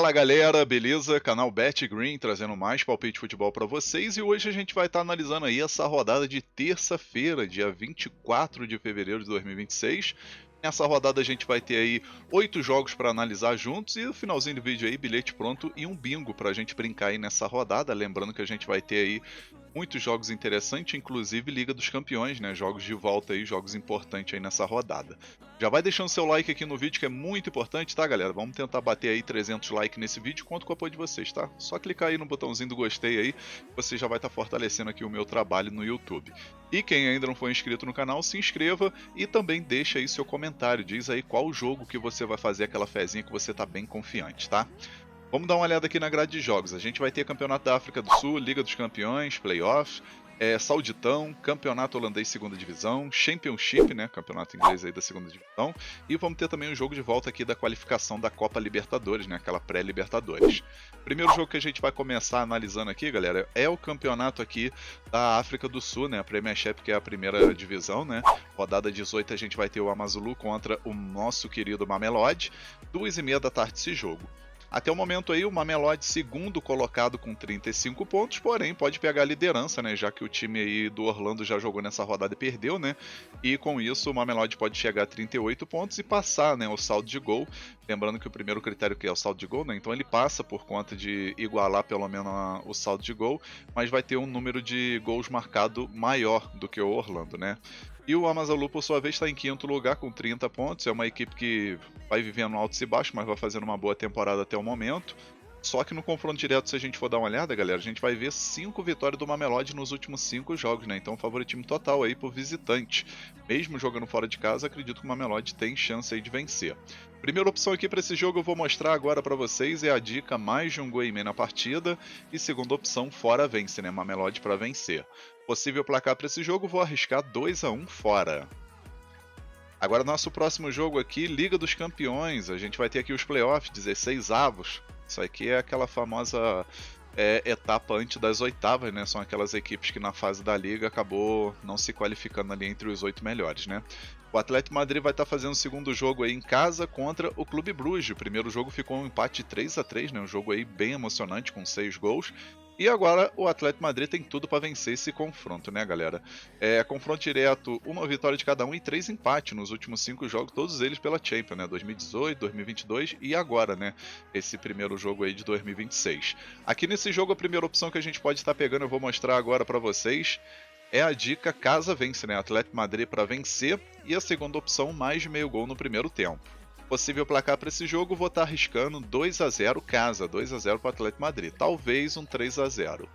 Fala galera, beleza? Canal Bet Green trazendo mais palpite de futebol para vocês e hoje a gente vai estar analisando aí essa rodada de terça-feira, dia 24 de fevereiro de 2026. Nessa rodada a gente vai ter aí 8 jogos para analisar juntos e no finalzinho do vídeo aí, bilhete pronto e um bingo para a gente brincar aí nessa rodada. Lembrando que a gente vai ter aí muitos jogos interessantes, inclusive Liga dos Campeões, né? Jogos de volta aí, jogos importantes aí nessa rodada. Já vai deixando seu like aqui no vídeo que é muito importante, tá galera? Vamos tentar bater aí 300 likes nesse vídeo, conto com o apoio de vocês, tá? Só clicar aí no botãozinho do gostei aí, você já vai estar fortalecendo aqui o meu trabalho no YouTube. E quem ainda não foi inscrito no canal, se inscreva e também deixa aí seu comentário, diz aí qual jogo que você vai fazer aquela fezinha que você tá bem confiante, tá? Vamos dar uma olhada aqui na grade de jogos. A gente vai ter Campeonato da África do Sul, Liga dos Campeões, Playoffs, Sauditão, Campeonato Holandês Segunda Divisão, Championship, né, Campeonato Inglês aí da Segunda Divisão, e vamos ter também um jogo de volta aqui da qualificação da Copa Libertadores, né, aquela pré-Libertadores. Primeiro jogo que a gente vai começar analisando aqui, galera, é o campeonato aqui da África do Sul, né, a Premiership, que é a primeira divisão, né, rodada 18 a gente vai ter o Amazulu contra o nosso querido Mamelodi, 2h30 da tarde esse jogo. Até o momento aí o Mamelodi segundo colocado com 35 pontos, porém pode pegar a liderança, né, já que o time aí do Orlando já jogou nessa rodada e perdeu, né, e com isso o Mamelodi pode chegar a 38 pontos e passar, né, o saldo de gol, lembrando que o primeiro critério que é o saldo de gol, né, então ele passa por conta de igualar pelo menos o saldo de gol, mas vai ter um número de gols marcado maior do que o Orlando, né. E o Amazulu, por sua vez, está em quinto lugar com 30 pontos. É uma equipe que vai vivendo altos e baixos, mas vai fazendo uma boa temporada até o momento. Só que no confronto direto, se a gente for dar uma olhada, galera, a gente vai ver 5 vitórias do Mamelodi nos últimos 5 jogos, né? Então, favoritismo total aí por visitante. Mesmo jogando fora de casa, acredito que o Mamelodi tem chance aí de vencer. Primeira opção aqui para esse jogo eu vou mostrar agora para vocês é a dica mais de um gol e meio na partida. E segunda opção, fora vence, né? Mamelodi para vencer. Possível placar para esse jogo, vou arriscar 2-1 fora. Agora nosso próximo jogo aqui, Liga dos Campeões. A gente vai ter aqui os playoffs, 16 avos. Isso aqui é aquela famosa etapa antes das oitavas, né? São aquelas equipes que na fase da Liga acabou não se qualificando ali entre os 8 melhores, né? O Atlético Madrid vai estar fazendo o segundo jogo aí em casa contra o Clube Bruges. O primeiro jogo ficou um empate 3-3, né? Um jogo aí bem emocionante com 6 gols. E agora o Atlético Madrid tem tudo para vencer esse confronto, né, galera? Confronto direto, uma vitória de cada um e 3 empates nos últimos 5 jogos, todos eles pela Champions, né? 2018, 2022 e agora, né? Esse primeiro jogo aí de 2026. Aqui nesse jogo, a primeira opção que a gente pode estar pegando, eu vou mostrar agora para vocês, é a dica casa vence, né? Atlético Madrid para vencer e a segunda opção, mais de meio gol no primeiro tempo. Possível placar para esse jogo, vou estar arriscando 2-0 casa, 2-0 para o Atlético Madrid, talvez um 3-0.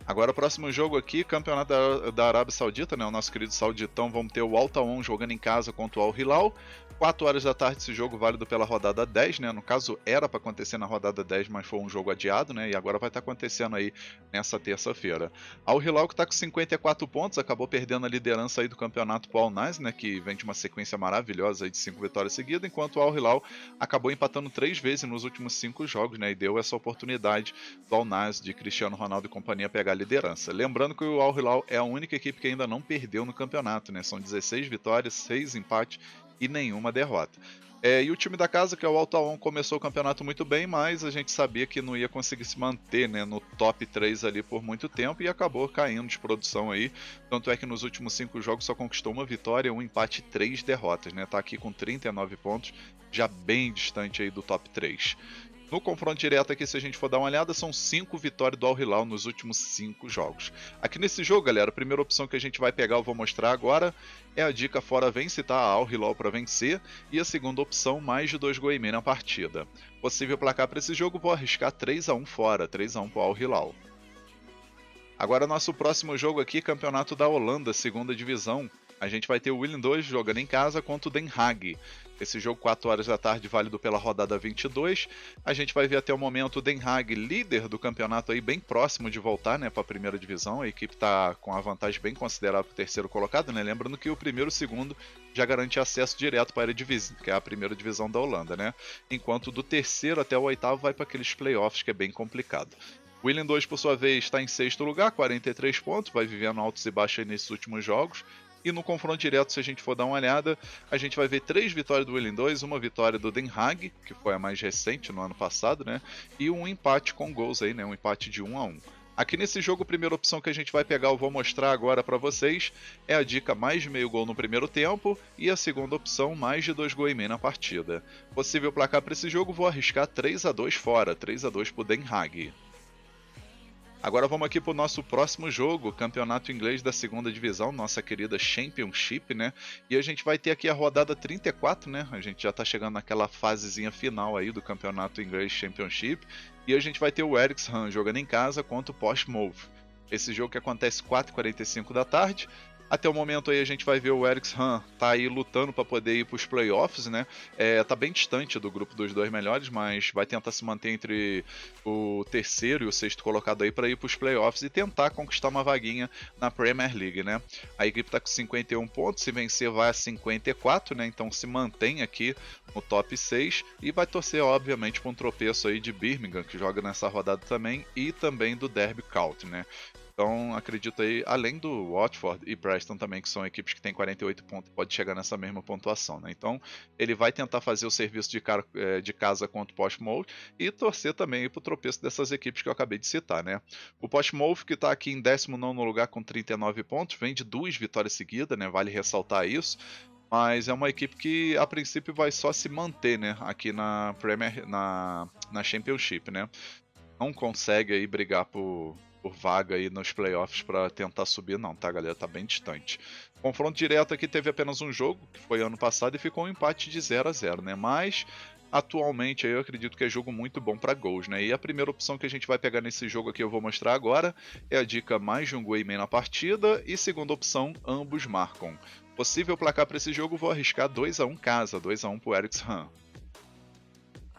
Agora o próximo jogo aqui, campeonato da Arábia Saudita, né, o nosso querido Sauditão, vamos ter o Al Taon jogando em casa contra o Al Hilal. 4 horas da tarde esse jogo válido pela rodada 10, né, no caso era para acontecer na rodada 10, mas foi um jogo adiado, né, e agora vai estar acontecendo aí nessa terça-feira. Al Hilal que está com 54 pontos, acabou perdendo a liderança aí do campeonato para o Al Nassr, né, que vem de uma sequência maravilhosa aí de 5 vitórias seguidas, enquanto o Al Hilal acabou empatando 3 vezes nos últimos 5 jogos, né, e deu essa oportunidade do Al Nassr, de Cristiano Ronaldo e companhia pegar a liderança. Lembrando que o Al Hilal é a única equipe que ainda não perdeu no campeonato, né? São 16 vitórias, 6 empates e nenhuma derrota. E o time da casa, que é o Al Taon, começou o campeonato muito bem, mas a gente sabia que não ia conseguir se manter, né, no top 3 ali por muito tempo e acabou caindo de produção aí. Tanto é que nos últimos 5 jogos só conquistou uma vitória, um empate e 3 derrotas, né? Tá aqui com 39 pontos, já bem distante aí do top 3. No confronto direto aqui, se a gente for dar uma olhada, são 5 vitórias do Al Hilal nos últimos 5 jogos. Aqui nesse jogo, galera, a primeira opção que a gente vai pegar, eu vou mostrar agora, é a dica fora vence, tá? Al Hilal para vencer. E a segunda opção, mais de 2 gols e meio na partida. Possível placar para esse jogo, vou arriscar 3-1 fora, 3-1 para o Al Hilal. Agora nosso próximo jogo aqui, campeonato da Holanda, segunda divisão. A gente vai ter o Willem II jogando em casa contra o Den Haag. Esse jogo 4 horas da tarde, válido pela rodada 22. A gente vai ver até o momento o Den Haag líder do campeonato aí, bem próximo de voltar, né, para a primeira divisão. A equipe está com a vantagem bem considerável para o terceiro colocado, né? Lembrando que o primeiro e o segundo já garante acesso direto para a Eredivisie, que é a primeira divisão da Holanda, né? Enquanto do terceiro até o oitavo vai para aqueles playoffs, que é bem complicado. Willem II, por sua vez, está em sexto lugar, 43 pontos, vai vivendo altos e baixos nesses últimos jogos. E no confronto direto, se a gente for dar uma olhada, a gente vai ver 3 vitórias do Willem II, uma vitória do Den Haag, que foi a mais recente no ano passado, né? E um empate com gols aí, né? Um empate de 1-1. Aqui nesse jogo, a primeira opção que a gente vai pegar, eu vou mostrar agora para vocês, é a dica mais de meio gol no primeiro tempo e a segunda opção, mais de 2 gols e meio na partida. Possível placar para esse jogo, vou arriscar 3-2 fora, 3-2 pro Den Haag. Agora vamos aqui para o nosso próximo jogo, Campeonato Inglês da Segunda Divisão, nossa querida Championship, né? E a gente vai ter aqui a rodada 34, né? A gente já está chegando naquela fasezinha final aí do Campeonato Inglês Championship. E a gente vai ter o Wrexham jogando em casa contra o Portsmouth. Esse jogo que acontece 4h45 da tarde. Até o momento aí a gente vai ver o Wrexham tá aí lutando para poder ir para os playoffs, né? Tá bem distante do grupo dos 2 melhores, mas vai tentar se manter entre o terceiro e o sexto colocado aí para ir para os playoffs e tentar conquistar uma vaguinha na Premier League, né? A equipe está com 51 pontos, se vencer vai a 54, né? Então se mantém aqui no top 6 e vai torcer, obviamente, para um tropeço aí de Birmingham, que joga nessa rodada também, e também do Derby County, né? Então, acredito aí, além do Watford e Preston também, que são equipes que têm 48 pontos, pode chegar nessa mesma pontuação, né? Então, ele vai tentar fazer o serviço de casa contra o Portsmouth e torcer também para o tropeço dessas equipes que eu acabei de citar, né? O Portsmouth, que está aqui em 19º lugar com 39 pontos, vem de 2 vitórias seguidas, né? Vale ressaltar isso. Mas é uma equipe que, a princípio, vai só se manter, né? Aqui na Championship, né? Não consegue aí brigar por vaga aí nos playoffs para tentar subir não, tá galera? Tá bem distante. Confronto direto aqui teve apenas um jogo, que foi ano passado, e ficou um empate de 0-0, né? Mas atualmente eu acredito que é jogo muito bom para gols, né? E a primeira opção que a gente vai pegar nesse jogo aqui eu vou mostrar agora é a dica mais de um gol e meio na partida e segunda opção, ambos marcam. Possível placar para esse jogo, vou arriscar 2-1 casa, 2-1 pro Wrexham.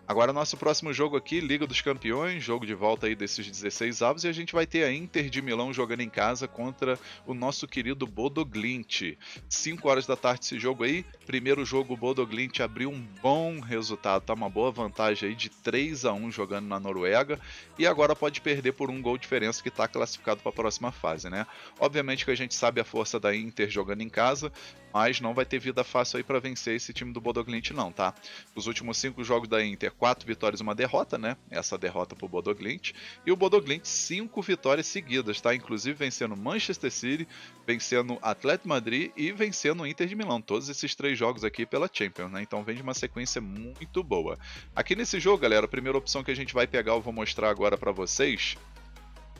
Agora nosso próximo jogo aqui, Liga dos Campeões, jogo de volta aí desses 16 avos, e a gente vai ter a Inter de Milão jogando em casa contra o nosso querido Bodo Glimt. 5 horas da tarde esse jogo aí, primeiro jogo o Bodo Glimt abriu um bom resultado, tá uma boa vantagem aí de 3-1 jogando na Noruega, e agora pode perder por um gol de diferença que está classificado para a próxima fase, né? Obviamente que a gente sabe a força da Inter jogando em casa, mas não vai ter vida fácil aí para vencer esse time do Bodo Glimt não, tá? Os últimos 5 jogos da Inter, 4 vitórias e uma derrota, né? Essa derrota pro Bodo Glimt. E o Bodo Glimt, 5 vitórias seguidas, tá? Inclusive vencendo Manchester City, vencendo Atlético Madrid e vencendo o Inter de Milão. Todos esses 3 jogos aqui pela Champions, né? Então vem de uma sequência muito boa. Aqui nesse jogo, galera, a primeira opção que a gente vai pegar, eu vou mostrar agora para vocês.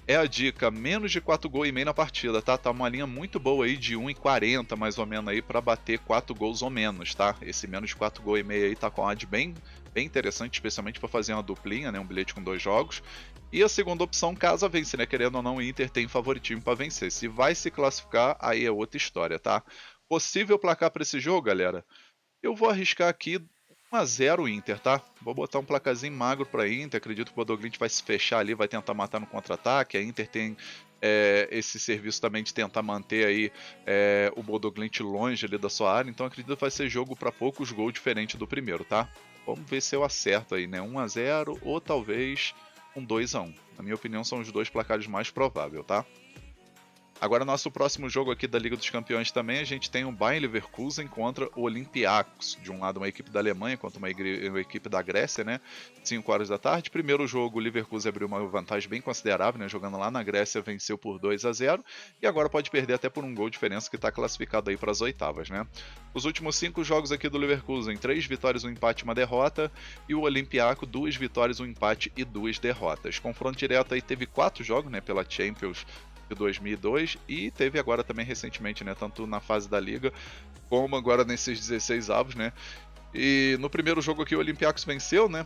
É a dica, menos de 4 gols e meio na partida, tá? Tá uma linha muito boa aí de 1,40 mais ou menos aí para bater 4 gols ou menos, tá? Esse menos de 4 gols e meio aí tá com uma odd bem interessante, especialmente para fazer uma duplinha, né? Um bilhete com 2 jogos. E a segunda opção, casa vence, né? Querendo ou não, o Inter tem favoritismo para vencer. Se vai se classificar, aí é outra história, tá? Possível placar para esse jogo, galera? Eu vou arriscar aqui 1-0 Inter, tá? Vou botar um placazinho magro para Inter. Acredito que o Bodo Glimt vai se fechar ali, vai tentar matar no contra-ataque. A Inter tem esse serviço também de tentar manter aí o Bodo Glimt longe ali da sua área. Então acredito que vai ser jogo para poucos gols diferente do primeiro, tá? Vamos ver se eu acerto aí, né? 1-0 ou talvez um 2-1. Na minha opinião, são os dois placares mais prováveis, tá? Agora, nosso próximo jogo aqui da Liga dos Campeões também, a gente tem o Bayer Leverkusen contra o Olympiacos. De um lado, uma equipe da Alemanha contra uma equipe da Grécia, né? 5 horas da tarde. Primeiro jogo, o Leverkusen abriu uma vantagem bem considerável, né? Jogando lá na Grécia, venceu por 2-0. E agora pode perder até por um gol de diferença, que está classificado aí para as oitavas, né? Os últimos 5 jogos aqui do Leverkusen, 3 vitórias, 1 empate e 1 derrota. E o Olympiacos, 2 vitórias, 1 empate e 2 derrotas. Confronto direto aí teve 4 jogos, né? Pela Champions de 2002 e teve agora também recentemente, né, tanto na fase da Liga como agora nesses 16 avos, né, e no primeiro jogo aqui o Olympiacos venceu, né,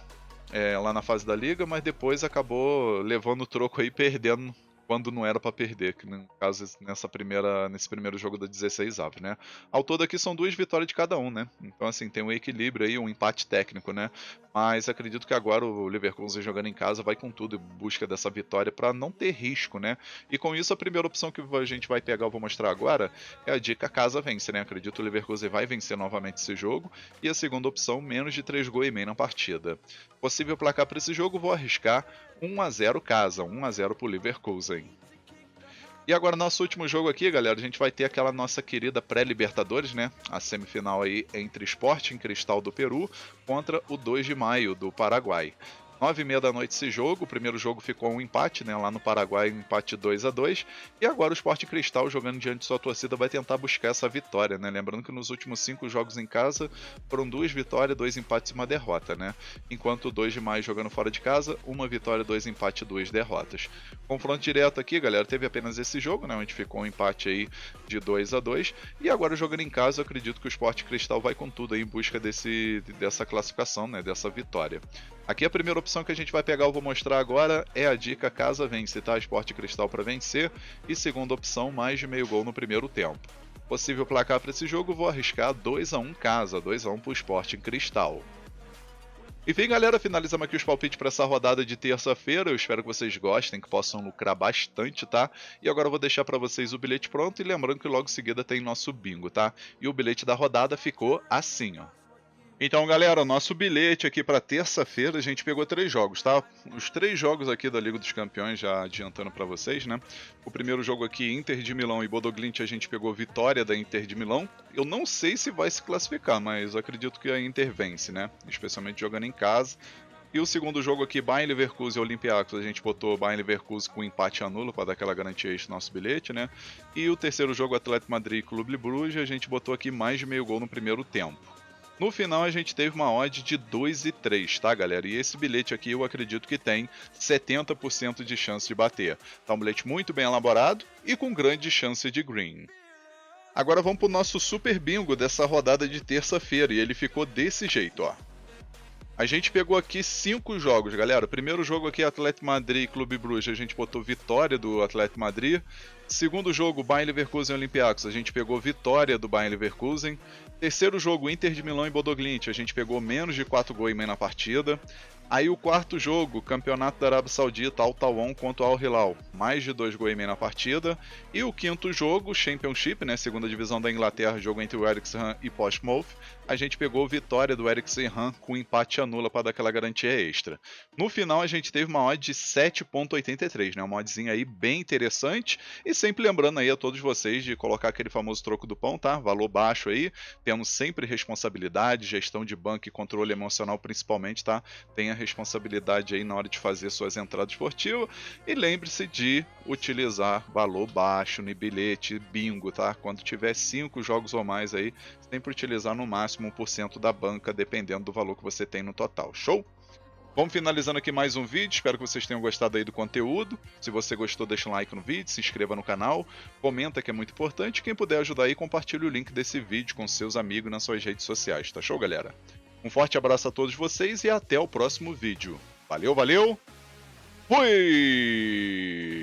lá na fase da Liga, mas depois acabou levando o troco aí, perdendo quando não era para perder, que no caso nesse primeiro jogo da 16 avos, né. Ao todo aqui são 2 vitórias de cada um, né, então assim, tem um equilíbrio aí, um empate técnico, né, mas acredito que agora o Leverkusen jogando em casa vai com tudo em busca dessa vitória para não ter risco, né, e com isso a primeira opção que a gente vai pegar, eu vou mostrar agora, é a dica casa vence, né, acredito que o Leverkusen vai vencer novamente esse jogo, e a segunda opção, menos de 3 gols e meio na partida. Possível placar para esse jogo, vou arriscar 1-0 casa, 1-0 pro Leverkusen. E agora, nosso último jogo aqui, galera, a gente vai ter aquela nossa querida pré-Libertadores, né? A semifinal aí entre Sporting Cristal do Peru contra o 2 de Maio do Paraguai. 9h30 da noite esse jogo, o primeiro jogo ficou um empate, né, lá no Paraguai, um empate 2-2, e agora o Sporting Cristal, jogando diante de sua torcida, vai tentar buscar essa vitória, né, lembrando que nos últimos 5 jogos em casa, foram 2 vitórias, 2 empates e uma derrota, né, enquanto o 2 de Maio jogando fora de casa, 1 vitória, 2 empates e 2 derrotas. Confronto direto aqui, galera, teve apenas esse jogo, né, onde ficou um empate aí de 2-2, e agora jogando em casa, eu acredito que o Sporting Cristal vai com tudo aí em busca dessa classificação, né, dessa vitória. Aqui a primeira opção que a gente vai pegar, eu vou mostrar agora, é a dica Casa Vence, tá? Sport Cristal para vencer. E segunda opção, mais de meio gol no primeiro tempo. Possível placar para esse jogo, vou arriscar 2-1 Casa, 2-1 para o Sporting Cristal. Enfim, galera, finalizamos aqui os palpites para essa rodada de terça-feira. Eu espero que vocês gostem, que possam lucrar bastante, tá? E agora eu vou deixar para vocês o bilhete pronto e lembrando que logo em seguida tem nosso bingo, tá? E o bilhete da rodada ficou assim, ó. Então, galera, o nosso bilhete aqui para terça-feira, a gente pegou 3 jogos, tá? Os 3 jogos aqui da Liga dos Campeões, já adiantando para vocês, né? O primeiro jogo aqui, Inter de Milão e Bodoglint, a gente pegou vitória da Inter de Milão. Eu não sei se vai se classificar, mas eu acredito que a Inter vence, né? Especialmente jogando em casa. E o segundo jogo aqui, Bayer Leverkusen e Olympiacos, a gente botou Bayer Leverkusen com empate anulo para dar aquela garantia extra no nosso bilhete, né? E o terceiro jogo, Atlético Madrid e Clube Bruges, a gente botou aqui mais de meio gol no primeiro tempo. No final a gente teve uma odd de 2,3, tá, galera? E esse bilhete aqui eu acredito que tem 70% de chance de bater. Tá um bilhete muito bem elaborado e com grande chance de green. Agora vamos pro nosso super bingo dessa rodada de terça-feira e ele ficou desse jeito, ó. A gente pegou aqui 5 jogos, galera. O primeiro jogo aqui, Atlético Madrid e Clube Bruges, a gente botou vitória do Atlético Madrid. Segundo jogo, Bayer Leverkusen e Olympiacos, a gente pegou vitória do Bayer Leverkusen. Terceiro jogo, Inter de Milão e Bodoglint, a gente pegou menos de 4 gols e meio na partida. Aí o quarto jogo, Campeonato da Arábia Saudita, Al Tawon contra o Al Hilal, mais de 2 gols e meio na partida. E o quinto jogo, Championship, né, segunda divisão da Inglaterra, jogo entre o Eriksen e Portsmouth, a gente pegou vitória do Eriksen com empate anula para dar aquela garantia extra. No final a gente teve uma odd de 7,83, né, uma oddzinha aí bem interessante. E sempre lembrando aí a todos vocês de colocar aquele famoso troco do pão, tá? Valor baixo aí, temos sempre responsabilidade, gestão de banco e controle emocional principalmente, tá? Tenha responsabilidade aí na hora de fazer suas entradas esportivas e lembre-se de utilizar valor baixo no bilhete, bingo, tá? Quando tiver 5 jogos ou mais aí, sempre utilizar no máximo 1% da banca, dependendo do valor que você tem no total, show? Vamos finalizando aqui mais um vídeo, espero que vocês tenham gostado aí do conteúdo. Se você gostou, deixa um like no vídeo, se inscreva no canal, comenta que é muito importante. Quem puder ajudar aí, compartilhe o link desse vídeo com seus amigos nas suas redes sociais, tá show, galera? Um forte abraço a todos vocês e até o próximo vídeo. Valeu, valeu! Fui!